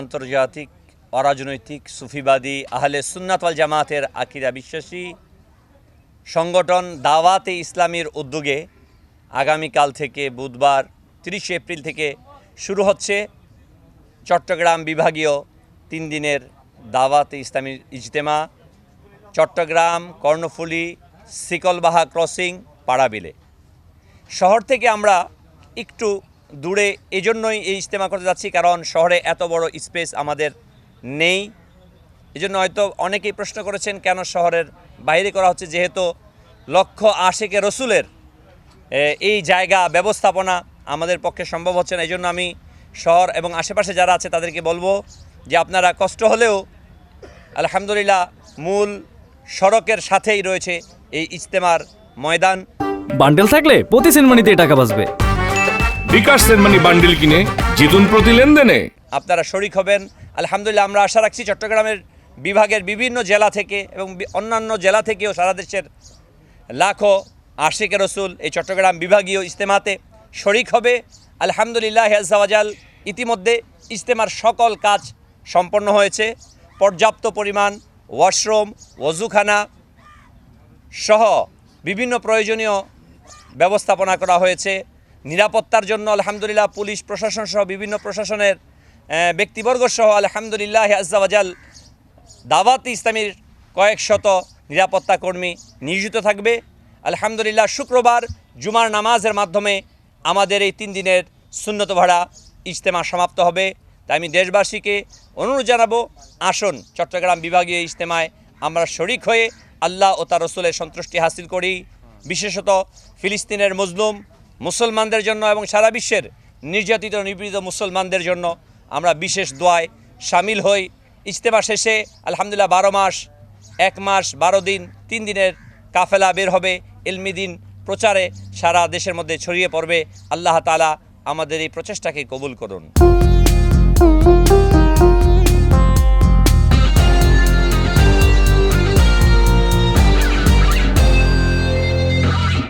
আন্তর্জাতিক অরাজনৈতিক সুফিবাদী আহলে সুন্নাত ওয়াল জামাতের আকিদা বিশ্বাসী সংগঠন দাওয়াতে ইসলামীর উদ্যোগে আগামীকাল থেকে বুধবার 30 এপ্রিল থেকে শুরু হচ্ছে চট্টগ্রাম বিভাগীয় 3 দিনের দাওয়াতে ইসলামীর ইজতেমা। চট্টগ্রাম কর্ণফুলী শিকলবাহা ক্রসিং পাড়াবিলে। শহর থেকে আমরা একটু দূরে, এজন্যই এই ইজতেমা করতে যাচ্ছি, কারণ শহরে এত বড় স্পেস আমাদের নেই। এজন্য হয়তো অনেকেই প্রশ্ন করেছেন কেন শহরের বাইরে করা হচ্ছে, যেহেতু লক্ষ আশিকে রসুলের এই জায়গা ব্যবস্থাপনা আমাদের পক্ষে সম্ভব হচ্ছে না। এই জন্য আমি শহর এবং আশেপাশে যারা আছে তাদেরকে বলবো যে আপনারা কষ্ট হলেও আলহামদুলিল্লাহ মূল সড়কের সাথেই রয়েছে এই ইজতেমার ময়দান। বান্ডেল থাকলে প্রতি সেনমানিতে টাকা বাঁচবে। বিকাশ সেনমানি বান্ডেল কিনে জিতুন প্রতি লেনদেনে। আপনারা শরিক হবেন। আলহামদুলিল্লাহ আমরা আশা রাখছি চট্টগ্রামের বিভাগের বিভিন্ন জেলা থেকে এবং অন্যান্য জেলা থেকেও সারা দেশের লাখো আশিকে রসুল এই চট্টগ্রাম বিভাগীয় ইজতেমাতে শরিক হবে। আলহামদুলিল্লাহ আজ্জা ওয়াজাল ইতিমধ্যে ইজতেমার সকল কাজ সম্পন্ন হয়েছে। পর্যাপ্ত পরিমাণ ওয়াশরুম, ওযুখানা সহ বিভিন্ন প্রয়োজনীয় ব্যবস্থাপনা করা হয়েছে। নিরাপত্তার জন্য আলহামদুলিল্লাহ পুলিশ প্রশাসন সহ বিভিন্ন প্রশাসনের ব্যক্তিবর্গ সহ আলহামদুলিল্লাহ আজ্জা ওয়াজাল দাওয়াতে ইসলামীর কয়েক শত নিরাপত্তা কর্মী নিয়োজিত থাকবে। আলহামদুলিল্লাহ শুক্রবার জুমার নামাজের মাধ্যমে আমাদের এই 3 দিনের সুন্নত ভাড়া ইজতেমা সমাপ্ত হবে। তাই আমি দেশবাসীকে অনুরোধ জানাবো, আসুন চট্টগ্রাম বিভাগীয় ইজতেমায় আমরা শরিক হয়ে আল্লাহ ও তার রসুলের সন্তুষ্টি হাসিল করি। বিশেষত ফিলিস্তিনের মজলুম মুসলমানদের জন্য এবং সারা বিশ্বের নির্যাতিত নিপীড়িত মুসলমানদের জন্য আমরা বিশেষ দোয়ায় সামিল হই। ইজতেমা শেষে আলহামদুলিল্লাহ 12 মাস 1 মাস 12 দিন 3 দিনের কাফেলা বের হবে, ইলমি দিন প্রচারে সারা দেশের মধ্যে ছড়িয়ে পড়বে। আল্লাহ তাআলা আমাদের এই প্রচেষ্টাকে কবুল করুন।